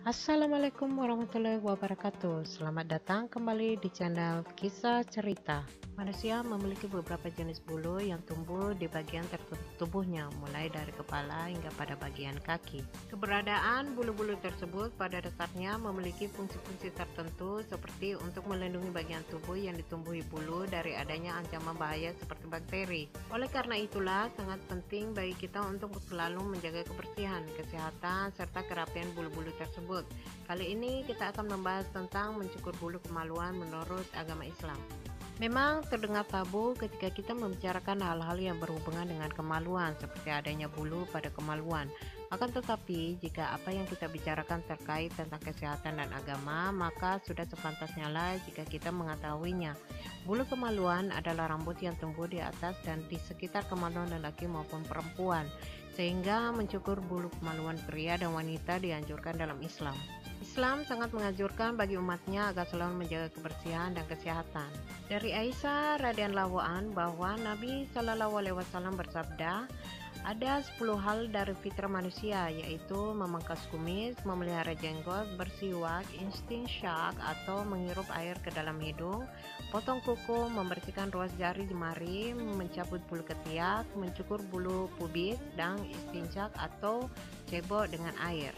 Assalamualaikum warahmatullahi wabarakatuh. Selamat datang kembali di channel Kisah Cerita. Manusia memiliki beberapa jenis bulu yang tumbuh di bagian tertentu tubuhnya, mulai dari kepala hingga pada bagian kaki. Keberadaan bulu-bulu tersebut pada dasarnya memiliki fungsi-fungsi tertentu seperti untuk melindungi bagian tubuh yang ditumbuhi bulu dari adanya ancaman bahaya seperti bakteri. Oleh karena itulah, sangat penting bagi kita untuk selalu menjaga kebersihan, kesehatan, serta kerapian bulu-bulu tersebut. Kali ini kita akan membahas tentang mencukur bulu kemaluan menurut agama Islam. Memang terdengar tabu ketika kita membicarakan hal-hal yang berhubungan dengan kemaluan, seperti adanya bulu pada kemaluan. Akan tetapi, jika apa yang kita bicarakan terkait tentang kesehatan dan agama, maka sudah sepantasnya lah jika kita mengetahuinya. Bulu kemaluan adalah rambut yang tumbuh di atas dan di sekitar kemaluan lelaki maupun perempuan, sehingga mencukur bulu kemaluan pria dan wanita dianjurkan dalam Islam. Islam sangat menganjurkan bagi umatnya agar selalu menjaga kebersihan dan kesehatan. Dari Aisyah radhiyallahu an bahwa Nabi Shallallahu alaihi wasallam bersabda, ada 10 hal dari fitrah manusia, yaitu memangkas kumis, memelihara jenggot, bersiwak, istinsyak atau menghirup air ke dalam hidung, potong kuku, membersihkan ruas jari jemari, mencabut bulu ketiak, mencukur bulu pubis, dan istinsyak atau cebok dengan air.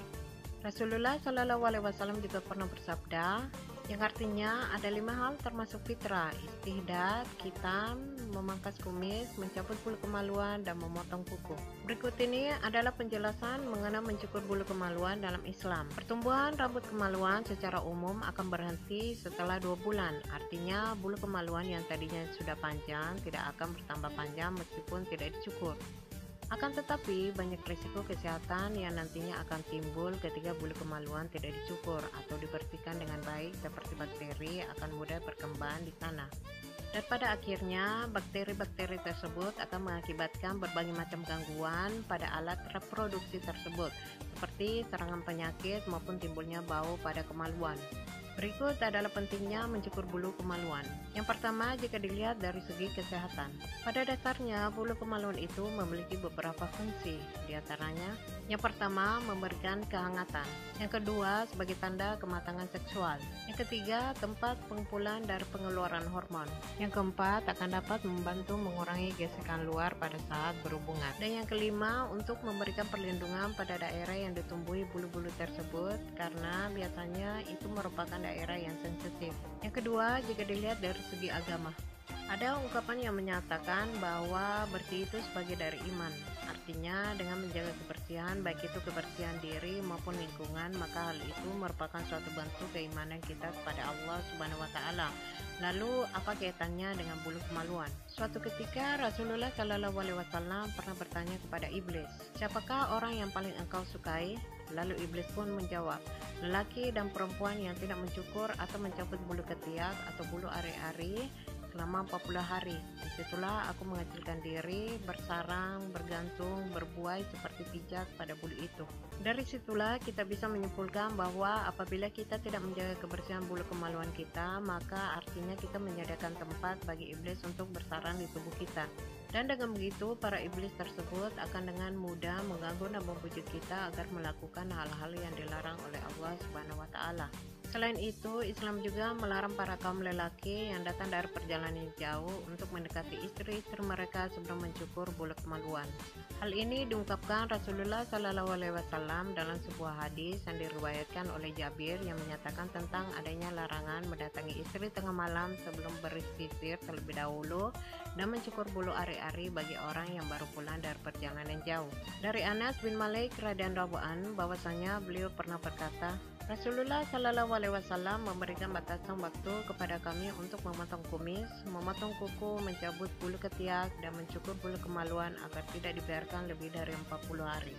Rasulullah Shallallahu alaihi wasallam juga pernah bersabda, yang artinya ada 5 hal termasuk fitrah: istihdad, khitam, memangkas kumis, mencabut bulu kemaluan, dan memotong kuku. Berikut ini adalah penjelasan mengenai mencukur bulu kemaluan dalam Islam. Pertumbuhan rambut kemaluan secara umum akan berhenti setelah 2 bulan. Artinya bulu kemaluan yang tadinya sudah panjang tidak akan bertambah panjang meskipun tidak dicukur. Akan tetapi, banyak risiko kesehatan yang nantinya akan timbul ketika bulu kemaluan tidak dicukur atau dibersihkan dengan baik, seperti bakteri akan mudah berkembang di sana. Dan pada akhirnya, bakteri-bakteri tersebut akan mengakibatkan berbagai macam gangguan pada alat reproduksi tersebut, seperti serangan penyakit maupun timbulnya bau pada kemaluan. Berikut adalah pentingnya mencukur bulu kemaluan. Yang pertama, jika dilihat dari segi kesehatan. Pada dasarnya, bulu kemaluan itu memiliki beberapa fungsi. Di antaranya, yang pertama, memberikan kehangatan. Yang kedua, sebagai tanda kematangan seksual. Yang ketiga, tempat pengumpulan dari pengeluaran hormon. Yang keempat, akan dapat membantu mengurangi gesekan luar pada saat berhubungan. Dan yang kelima, untuk memberikan perlindungan pada daerah yang ditumbuhi bulu-bulu tersebut, karena biasanya itu merupakan daerah yang sensitif. Yang kedua, jika dilihat dari segi agama, ada ungkapan yang menyatakan bahwa bersih itu sebagai dari iman. Artinya, dengan menjaga kebersihan, baik itu kebersihan diri maupun lingkungan, maka hal itu merupakan suatu bentuk keimanan kita kepada Allah Subhanahu wa Ta'ala. Lalu, apa kaitannya dengan bulu kemaluan? Suatu ketika, Rasulullah Shallallahu alaihi wasallam pernah bertanya kepada iblis, "Siapakah orang yang paling engkau sukai?" Lalu iblis pun menjawab, "Lelaki dan perempuan yang tidak mencukur atau mencabut bulu ketiak atau bulu ari-ari selama 40 hari. Disitulah aku mengecilkan diri, bersarang, bergantung, berbuai seperti pijak pada bulu itu." Dari situlah kita bisa menyimpulkan bahwa apabila kita tidak menjaga kebersihan bulu kemaluan kita, maka artinya kita menyediakan tempat bagi iblis untuk bersarang di tubuh kita. Dan dengan begitu, para iblis tersebut akan dengan mudah mengganggu dan membujuk kita agar melakukan hal-hal yang dilarang oleh Allah Subhanahu wa Ta'ala. Selain itu, Islam juga melarang para kaum lelaki yang datang dari perjalanan jauh untuk mendekati istri-istri mereka sebelum mencukur bulu kemaluan. Hal ini diungkapkan Rasulullah Shallallahu alaihi wasallam dalam sebuah hadis yang diriwayatkan oleh Jabir yang menyatakan tentang adanya larangan mendatangi istri tengah malam sebelum bersisir terlebih dahulu dan mencukur bulu ari-ari bagi orang yang baru pulang dari perjalanan jauh. Dari Anas bin Malik radhiyallahu an bahwasanya beliau pernah berkata, Rasulullah Shallallahu alaihi wasallam memberikan batasan waktu kepada kami untuk memotong kumis, memotong kuku, mencabut bulu ketiak, dan mencukur bulu kemaluan agar tidak dibiarkan lebih dari 40 hari.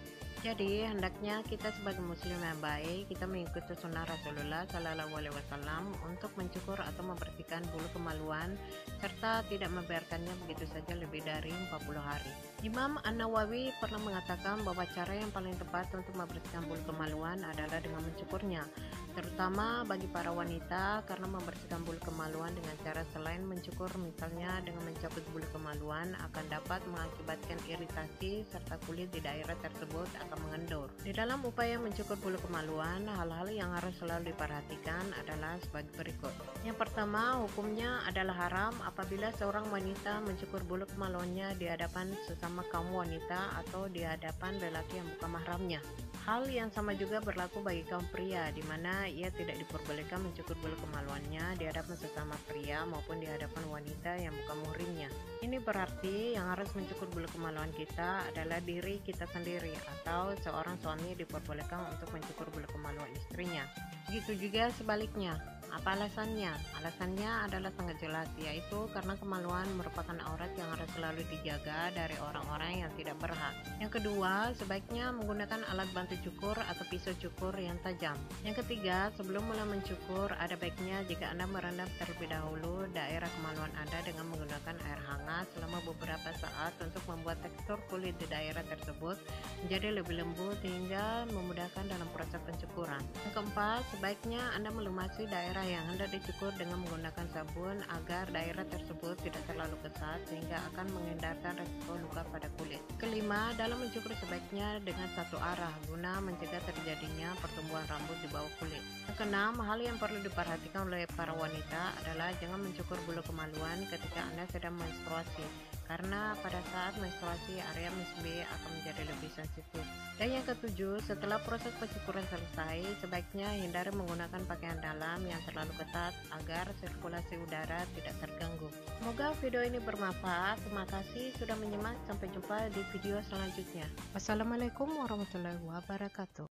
Jadi, hendaknya kita sebagai muslim yang baik, kita mengikuti sunnah Rasulullah Shallallahu alaihi wasallam untuk mencukur atau membersihkan bulu kemaluan, serta tidak membiarkannya begitu saja lebih dari 40 hari. Imam An-Nawawi pernah mengatakan bahwa cara yang paling tepat untuk membersihkan bulu kemaluan adalah dengan mencukurnya. terutama bagi para wanita karena membersihkan bulu kemaluan dengan cara selain mencukur, misalnya dengan mencabut bulu kemaluan, akan dapat mengakibatkan iritasi serta kulit di daerah tersebut akan mengendur. Di dalam upaya mencukur bulu kemaluan, hal-hal yang harus selalu diperhatikan adalah sebagai berikut. Yang pertama, hukumnya adalah haram apabila seorang wanita mencukur bulu kemaluannya di hadapan sesama kaum wanita atau di hadapan lelaki yang bukan mahramnya. Hal yang sama juga berlaku bagi kaum pria, di mana ia tidak diperbolehkan mencukur bulu kemaluannya di hadapan sesama pria maupun di hadapan wanita yang bukan muhrimnya. Ini berarti yang harus mencukur bulu kemaluan kita adalah diri kita sendiri, atau seorang suami diperbolehkan untuk mencukur bulu kemaluan istrinya. Begitu juga sebaliknya. Apa alasannya? Alasannya adalah sangat jelas, yaitu karena kemaluan merupakan aurat yang harus selalu dijaga dari orang-orang yang tidak berhak. Yang kedua, sebaiknya menggunakan alat bantu cukur atau pisau cukur yang tajam. Yang ketiga, sebelum mulai mencukur, ada baiknya jika Anda merendam terlebih dahulu daerah kemaluan Anda dengan menggunakan air hangat selama beberapa saat untuk membuat tekstur kulit di daerah tersebut menjadi lebih lembut hingga memudahkan dalam proses pencukuran. Yang keempat, sebaiknya Anda melumasi daerah yang hendak dicukur dengan menggunakan sabun agar daerah tersebut tidak terlalu kesat sehingga akan menghindarkan resiko luka pada kulit. Kelima, dalam mencukur sebaiknya dengan satu arah guna mencegah terjadinya pertumbuhan rambut di bawah kulit. Yang keenam, hal yang perlu diperhatikan oleh para wanita adalah jangan mencukur bulu kemaluan ketika Anda sedang menstruasi, karena pada saat menstruasi area misbe akan menjadi lebih sensitif. Dan yang ketujuh, setelah proses pencukuran selesai, sebaiknya hindari menggunakan pakaian dalam yang terlalu ketat agar sirkulasi udara tidak terganggu. Semoga video ini bermanfaat. Terima kasih sudah menyimak. Sampai jumpa di video selanjutnya. Wassalamualaikum warahmatullahi wabarakatuh.